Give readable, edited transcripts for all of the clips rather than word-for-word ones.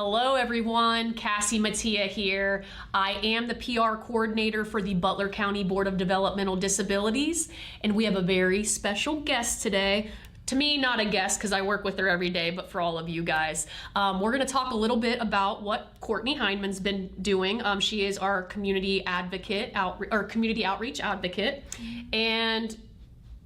Hello everyone, Cassie Mattia here. I am the PR Coordinator for the Butler County Board of Developmental Disabilities, and we have a very special guest today. To me, not a guest because I work with her every day, but for all of you guys. We're gonna talk a little bit about what Courtney Hineman's been doing. She is our community advocate, community outreach advocate, and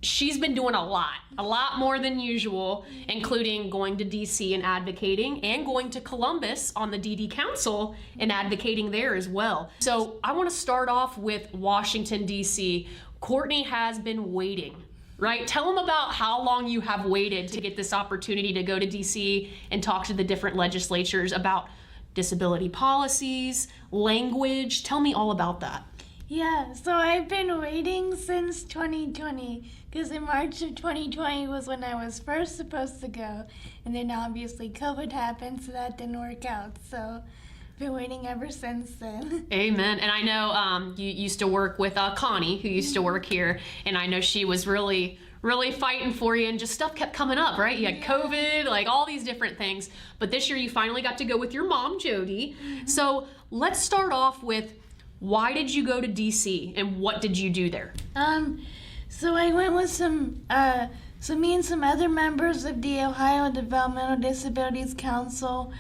she's been doing a lot more than usual, including going to DC and advocating, and going to Columbus on the DD Council and advocating there as well. So I want to start off with Washington, DC. Courtney has been waiting, right? Tell them about how long you have waited to get this opportunity to go to DC and talk to the different legislatures about disability policies, language. Tell me all about that. Yeah, so I've been waiting since 2020, because in March of 2020 was when I was first supposed to go, and then obviously COVID happened, so that didn't work out. So I've been waiting ever since then. Amen. And I know you used to work with Connie, who used to work here, and I know she was really fighting for you, and just stuff kept coming up, right? You had COVID, like all these different things. But this year you finally got to go with your mom, Jody. So let's start off with, why did you go to DC and what did you do there? So I went with me and some other members of the Ohio Developmental Disabilities Council.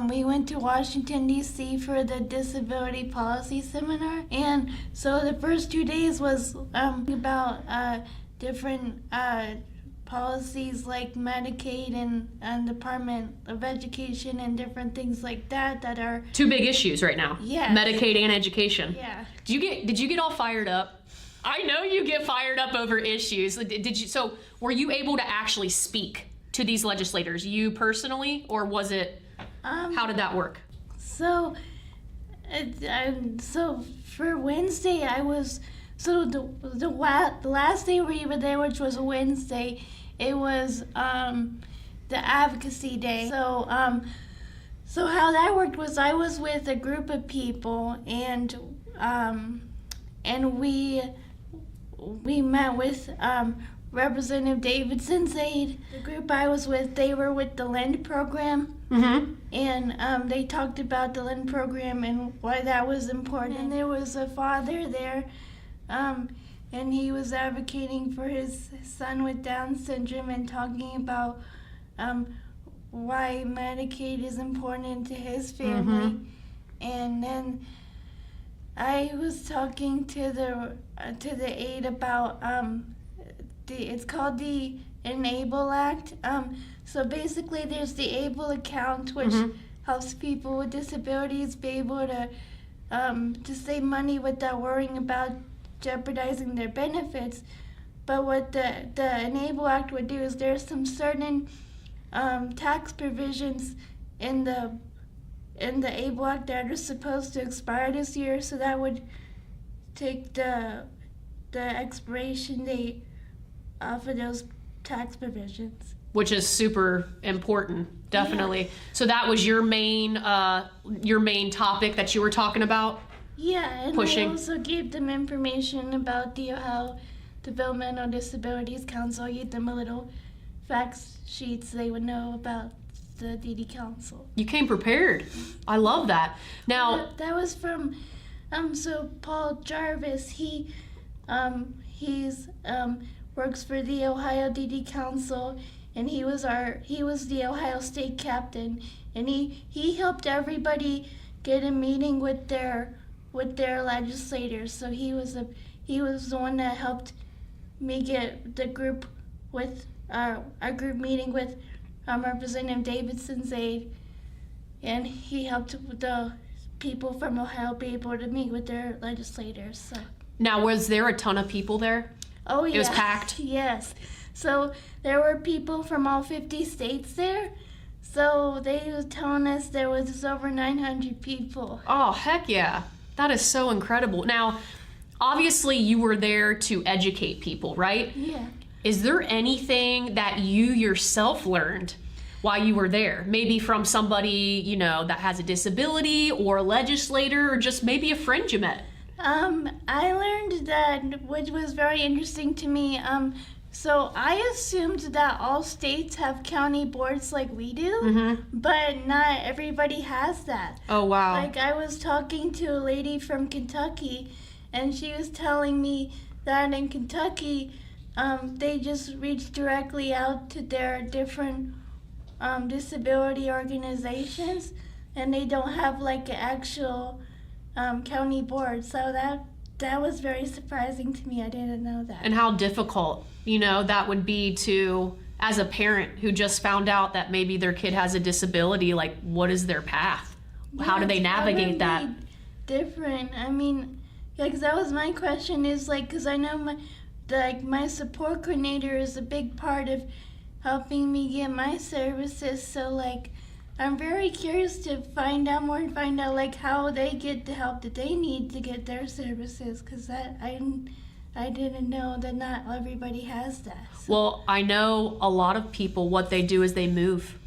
We went to Washington, DC for the Disability Policy Seminar. And so the first 2 days was about different policies like Medicaid and Department of Education and different things like that are two big issues right now. Yeah. Medicaid and education. Yeah. Did you get all fired up? I know you get fired up over issues. Did you? So were you able to actually speak to these legislators, you personally, or was it? How did that work? So for Wednesday I was. So the last day we were there, which was a Wednesday, it was the Advocacy Day. So how that worked was I was with a group of people, and we met with Representative Davidson's aide. The group I was with, they were with the LEND program. Mm-hmm. And they talked about the LEND program and why that was important. And there was a father there. And he was advocating for his son with Down syndrome and talking about why Medicaid is important to his family. Mm-hmm. And then I was talking to the aide about it's called the Enable Act. So basically, there's the ABLE account, which helps people with disabilities be able to save money without worrying about jeopardizing their benefits. But what the Enable Act would do is there's some certain tax provisions in the ABLE Act that are supposed to expire this year, so that would take the expiration date off of those tax provisions. Which is super important, definitely. Yeah. So that was your main topic that you were talking about? Yeah, and pushing. I also gave them information about the Ohio Developmental Disabilities Council. I gave them a little fact sheet so they would know about the DD Council. You came prepared. I love that. Now that was from so Paul Jarvis. He's works for the Ohio DD Council, and he was the Ohio State captain, and he helped everybody get a meeting with their legislators. So he was the one that helped me get the group with our group meeting with Representative Davidson's aide, and he helped the people from Ohio be able to meet with their legislators. So. Now, was there a ton of people there? Oh yeah. It was packed? Yes. So there were people from all 50 states there. So they were telling us there was over 900 people. Oh, heck yeah. That is so incredible. Now, obviously you were there to educate people, right? Yeah. Is there anything that you yourself learned while you were there? Maybe from somebody, that has a disability, or a legislator, or just maybe a friend you met? I learned that, which was very interesting to me, So I assumed that all states have county boards like we do, but not everybody has that. Oh, wow. Like, I was talking to a lady from Kentucky, and she was telling me that in Kentucky, they just reach directly out to their different disability organizations, and they don't have like an actual county board. So that was very surprising to me. I didn't know that. And how difficult, that would be to, as a parent who just found out that maybe their kid has a disability, like, what is their path? How do they navigate that? Different. I mean, because that was my question, is like, because I know my support coordinator is a big part of helping me get my services. So like, I'm very curious to find out more and find out like how they get the help that they need to get their services, because I didn't know that not everybody has that. So. Well, I know a lot of people, what they do is they move.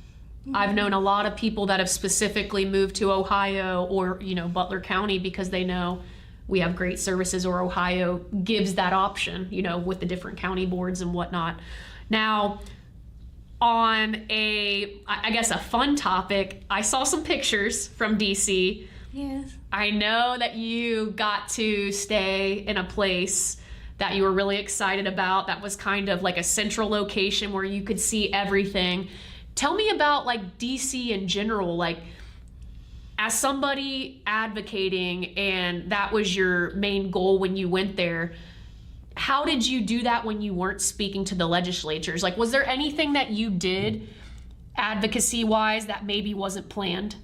I've known a lot of people that have specifically moved to Ohio or, Butler County because they know we have great services, or Ohio gives that option, with the different county boards and whatnot. Now, on a fun topic, I saw some pictures from DC. Yes. I know that you got to stay in a place that you were really excited about, that was kind of like a central location where you could see everything. Tell me about like DC in general, like as somebody advocating and that was your main goal when you went there. How did you do that when you weren't speaking to the legislatures? Like, was there anything that you did advocacy-wise that maybe wasn't planned?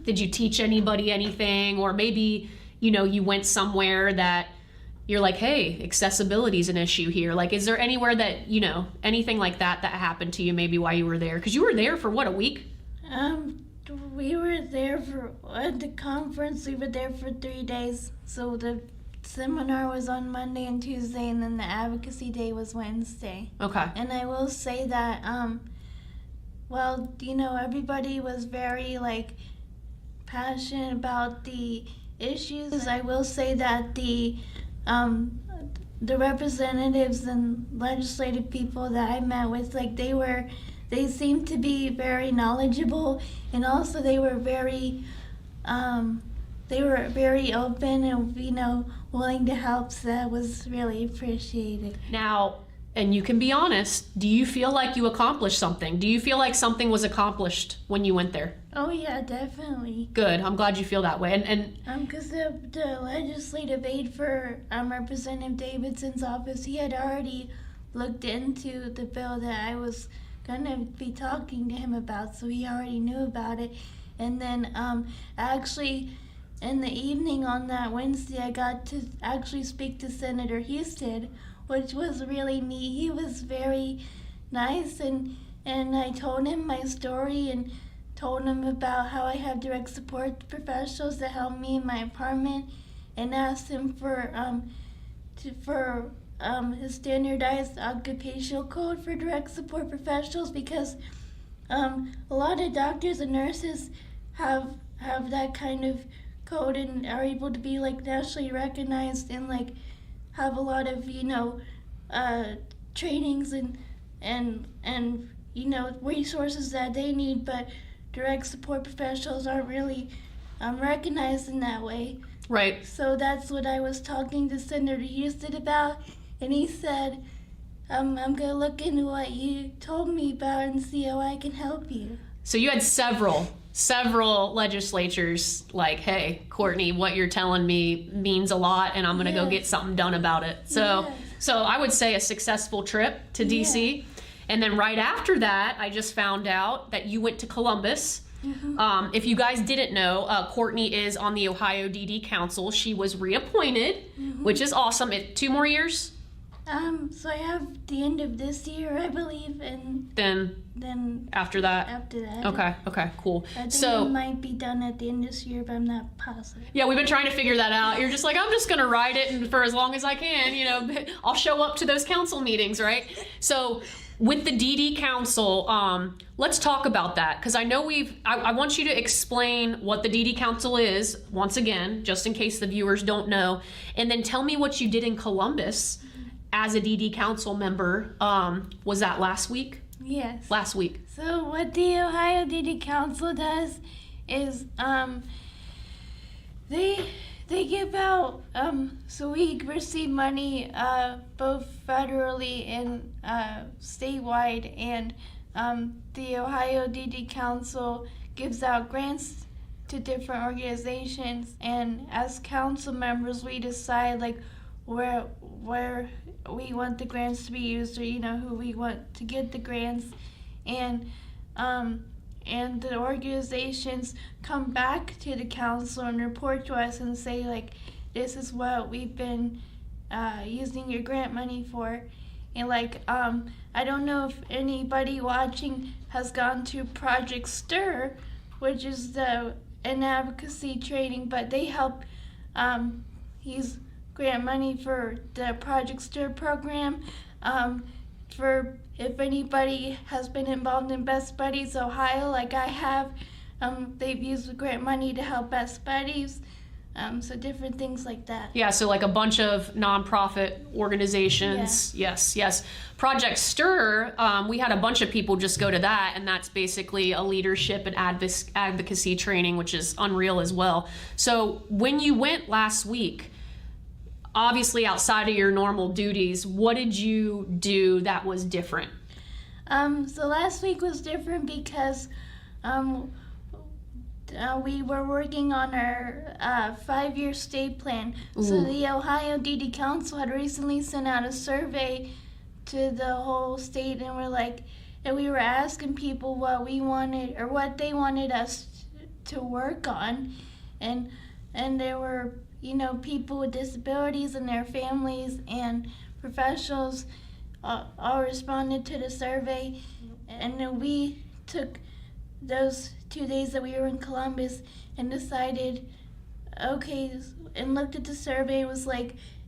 Did you teach anybody anything? Or maybe, you went somewhere that you're like, hey, accessibility is an issue here. Like, is there anywhere that, anything like that happened to you maybe while you were there? Because you were there for what, a week? We were there for the conference. We were there for 3 days. So the seminar was on Monday and Tuesday, and then the advocacy day was Wednesday. Okay. And I will say that, everybody was very passionate about the issues. I will say that the representatives and legislative people that I met with, they seemed to be very knowledgeable, and also they were very open and willing to help, so that was really appreciated. Now, and you can be honest, do you feel like you accomplished something? Do you feel like something was accomplished when you went there? Oh yeah, definitely. Good, I'm glad you feel that way. And because the legislative aide for Representative Davidson's office, he had already looked into the bill that I was gonna be talking to him about, so he already knew about it. And then actually, in the evening on that Wednesday, I got to actually speak to Senator Houston, which was really neat. He was very nice, and I told him my story and told him about how I have direct support professionals that help me in my apartment, and asked him for his standardized occupational code for direct support professionals, because a lot of doctors and nurses have that kind of code and are able to be nationally recognized and have a lot of trainings and resources that they need, but direct support professionals aren't really recognized in that way. right. So that's what I was talking to Senator Houston about, and he said, I'm gonna look into what you told me about and see how I can help you. So you had several legislatures like, hey, Courtney, what you're telling me means a lot, and I'm going to go get something done about it. So I would say a successful trip to DC. Yeah. And then right after that, I just found out that you went to Columbus. Mm-hmm. If you guys didn't know, Courtney is on the Ohio DD Council. She was reappointed, which is awesome. 2 more years? So I have the end of this year, I believe, and then after that. Okay, cool. I think it might be done at the end of this year, but I'm not positive. Yeah, we've been trying to figure that out. You're just like, I'm just gonna ride it and for as long as I can, I'll show up to those council meetings, right? So with the DD Council, let's talk about that, because I know I want you to explain what the DD Council is, once again, just in case the viewers don't know, and then tell me what you did in Columbus as a DD council member. Was that last week? Yes. Last week. So what the Ohio DD Council does is they give out so we receive money both federally and statewide, and the Ohio DD Council gives out grants to different organizations, and as council members we decide like where we want the grants to be used, or who we want to get the grants, and the organizations come back to the council and report to us and say like, this is what we've been using your grant money for. And like I don't know if anybody watching has gone to Project STIR, which is an advocacy training, but they help use grant money for the Project STIR program. For if anybody has been involved in Best Buddies Ohio, like I have, they've used the grant money to help Best Buddies. So different things like that. Yeah, so like a bunch of nonprofit organizations. Yeah. Yes. Project STIR, we had a bunch of people just go to that, and that's basically a leadership and advocacy training, which is unreal as well. So when you went last week, obviously outside of your normal duties, what did you do that was different? So last week was different because we were working on our 5-year state plan. Ooh. So the Ohio DD Council had recently sent out a survey to the whole state, and we were asking people what we wanted or what they wanted us to work on, and there were people with disabilities and their families and professionals all responded to the survey, and then we took those 2 days that we were in Columbus and decided, okay, and looked at the survey,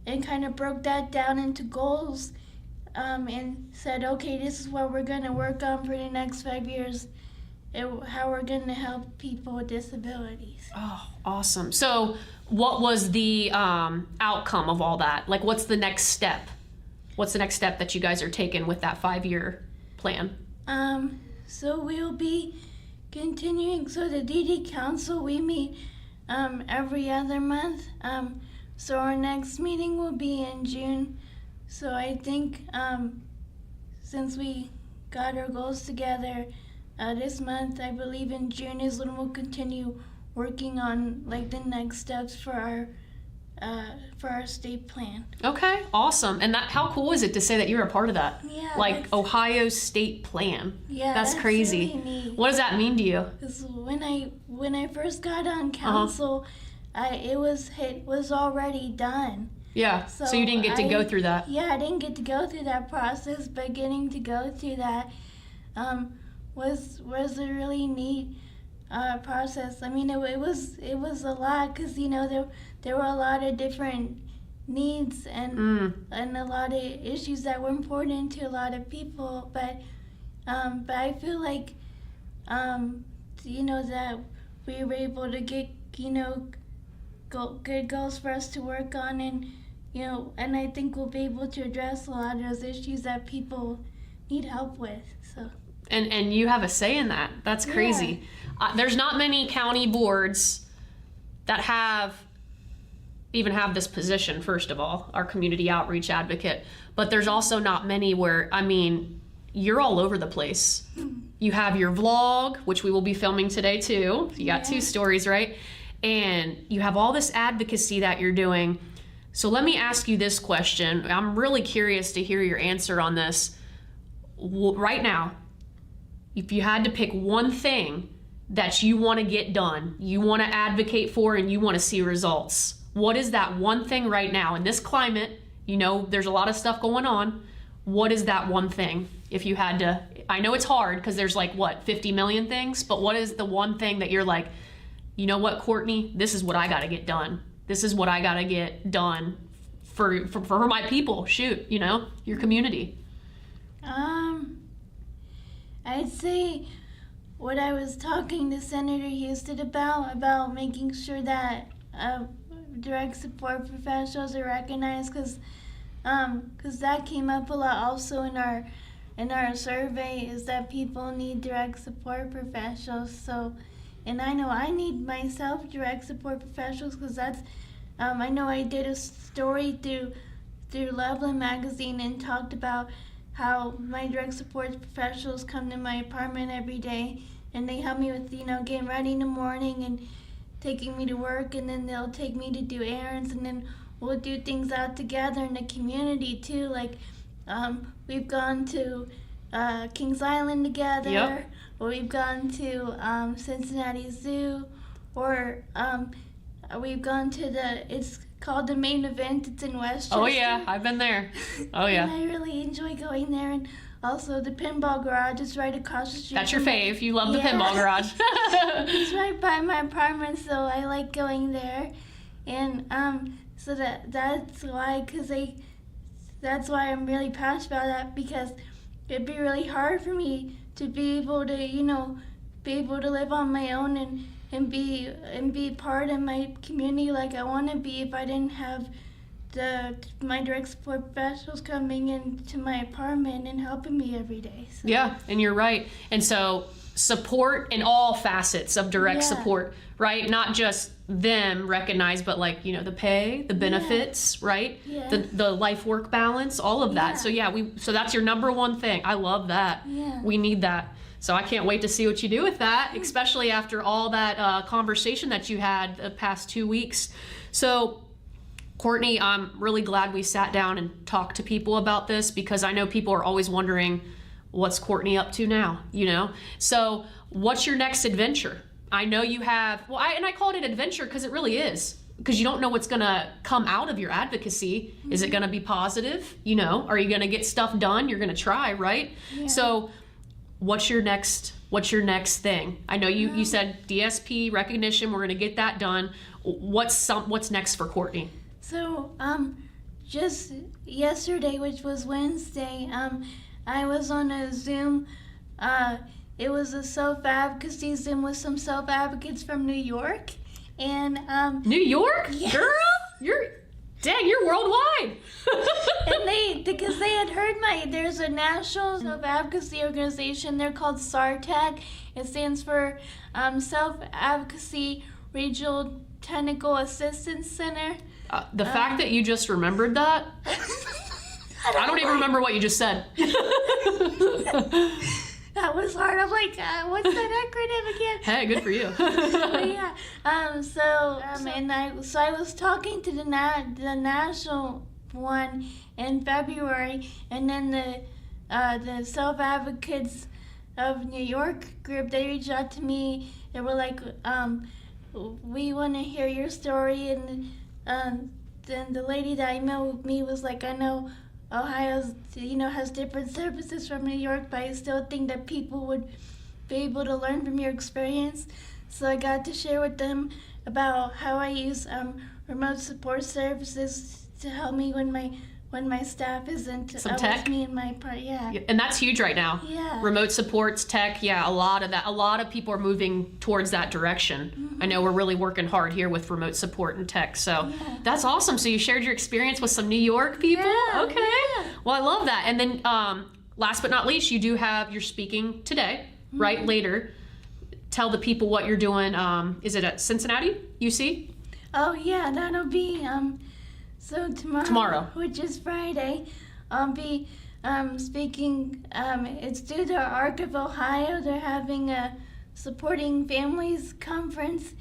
and kind of broke that down into goals, and said, okay, this is what we're going to work on for the next 5 years, and how we're going to help people with disabilities. Oh, awesome. So what was the outcome of all that? Like, what's the next step? What's the next step that you guys are taking with that 5-year plan? So we'll be continuing. So the DD Council, we meet every other month. So our next meeting will be in June. So I think since we got our goals together this month, I believe in June is when we'll continue working on the next steps for our state plan. Okay, awesome. And how cool is it to say that you're a part of that? Yeah. Ohio state plan. Yeah, that's crazy. Really neat. What does that mean to you? Because when I first got on council, it was already done. Yeah. So you didn't get to go through that. Yeah, I didn't get to go through that process, but getting to go through that was a really neat process. I mean, it was a lot because there were a lot of different needs and a lot of issues that were important to a lot of people. But I feel like that we were able to get good goals for us to work on, and and I think we'll be able to address a lot of those issues that people need help with. So. And you have a say in that. That's crazy. Yeah. There's not many county boards that even have this position, first of all, our community outreach advocate. But there's also not many where, you're all over the place. You have your vlog, which we will be filming today too. You got 2 stories, right? And you have all this advocacy that you're doing. So let me ask you this question. I'm really curious to hear your answer on this. Right now, if you had to pick one thing that you want to get done, you want to advocate for, and you want to see results, what is that one thing right now in this climate? There's a lot of stuff going on. What is that one thing? If you had to, I know it's hard because there's 50 million things, but what is the one thing that you're like, you know what, Courtney, this is what I got to get done. This is what I got to get done for my people. Shoot, your community. I'd say what I was talking to Senator Houston about making sure that direct support professionals are recognized, because because that came up a lot also in our survey, is that people need direct support professionals. So, and I know I need myself direct support professionals, because that's I know I did a story through Loveland magazine and talked about how my direct support professionals come to my apartment every day, and they help me with getting ready in the morning and taking me to work, and then they'll take me to do errands, and then we'll do things out together in the community too. Like we've gone to Kings Island together, Yep. or we've gone to Cincinnati Zoo, or we've gone to it's called the Main Event. It's in Westchester. Oh yeah, I've been there. Oh yeah. And I really enjoy going there. And also the pinball garage is right across the street. That's your fave. You love the Yeah. pinball garage. It's right by my apartment, so I like going there. And so that's why, that's why I'm really passionate about that, because it'd be really hard for me to be able to live on my own and be part of my community like I want to be, if I didn't have my direct support professionals coming into my apartment and helping me every day. So. Yeah, and you're right. And so support in all facets of direct Yeah. support, right? Not just them recognized, but like, the pay, the benefits, right? Yeah. The life work balance, all of that. Yeah. So that's your number one thing. I love that. Yeah. We need that. So I can't wait to see what you do with that, especially after all that conversation that you had the past 2 weeks. So Courtney, I'm really glad we sat down and talked to people about this, because I know people are always wondering, what's Courtney up to now, So what's your next adventure? I know you have, and I called it adventure because it really is, because you don't know what's going to come out of your advocacy. Is it going to be positive? Are you going to get stuff done? You're going to try, right? Yeah. So what's your next thing? I know you said DSP recognition, we're going to get that done. What's next for Courtney? So, just yesterday, which was Wednesday, I was on a Zoom. It was a self-advocacy Zoom with some self-advocates from New York. And, New York? Yes. Girl? You're worldwide. and because they had heard there's a national self-advocacy organization. They're called SARTAC. It stands for Self-Advocacy Regional Technical Assistance Center. The fact that you just remembered that, I don't even remember what you just said. That was hard. I'm like, what's that acronym again? Hey, good for you. But yeah. So I was talking to the national one in February, and then the self advocates of New York group, they reached out to me. They were like, we want to hear your story, and then the lady that emailed me was like, I know Ohio's has different services from New York, but I still think that people would be able to learn from your experience. So I got to share with them about how I use remote support services to help me when my staff isn't with me in my part. Yeah. And that's huge right now. Yeah. Remote supports, tech, a lot of that. A lot of people are moving towards that direction. Mm-hmm. I know we're really working hard here with remote support and tech. So that's awesome. So you shared your experience with some New York people? Yeah, okay. Yeah. Well, I love that. And then last but not least, you're speaking today, right? Later. Tell the people what you're doing. Is it at Cincinnati, UC? Oh, yeah. That'll be... So tomorrow, which is Friday, I'll be speaking. It's through the ARC of Ohio. They're having a Supporting Families conference,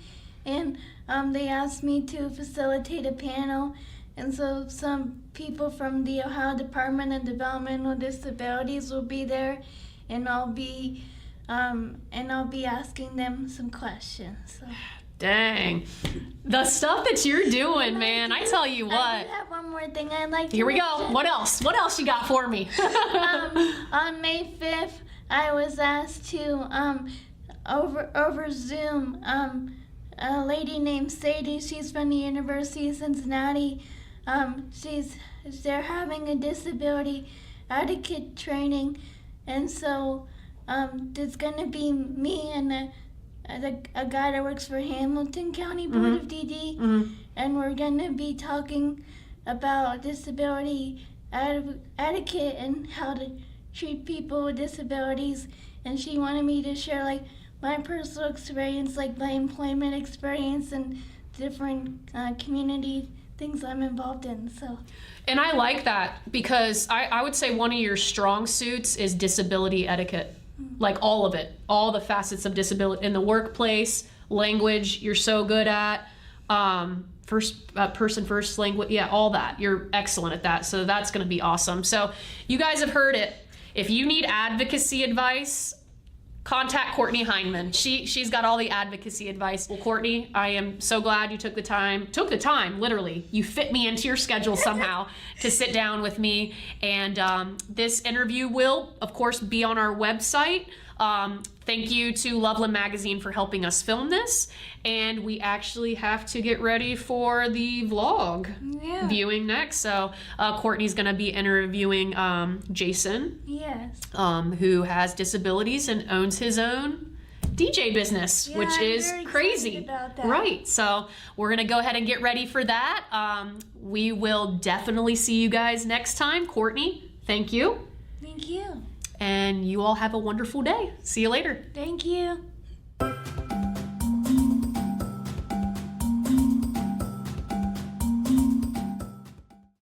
and they asked me to facilitate a panel. And so some people from the Ohio Department of Developmental Disabilities will be there, and I'll be asking them some questions. So. Dang. The stuff that you're doing, man, I tell you what. I do have one more thing I'd like to Here we mention. go. What else? What else you got for me? On May 5th, I was asked to, over Zoom, a lady named Sadie, she's from the University of Cincinnati. They're having a disability advocate training, and so there's going to be me and a guy that works for Hamilton County Board of DD, and we're going to be talking about disability etiquette and how to treat people with disabilities, and she wanted me to share like my personal experience, like my employment experience and different community things I'm involved in. So. And I like that because I would say one of your strong suits is disability etiquette. Like all of it, all the facets of disability in the workplace, language you're so good at, first language, yeah, all that. You're excellent at that. So that's going to be awesome. So you guys have heard it. If you need advocacy advice, contact Courtney Hineman. She's got all the advocacy advice. Well, Courtney, I am so glad you took the time, literally. You fit me into your schedule somehow to sit down with me. And this interview will, of course, be on our website. Thank you to Loveland Magazine for helping us film this. And we actually have to get ready for the vlog viewing next. So Courtney's going to be interviewing Jason, Yes. Who has disabilities and owns his own DJ business, Yeah, which I'm is very crazy. excited about that. Right. So we're going to go ahead and get ready for that. We will definitely see you guys next time. Courtney, thank you. Thank you. And you all have a wonderful day. See you later. Thank you.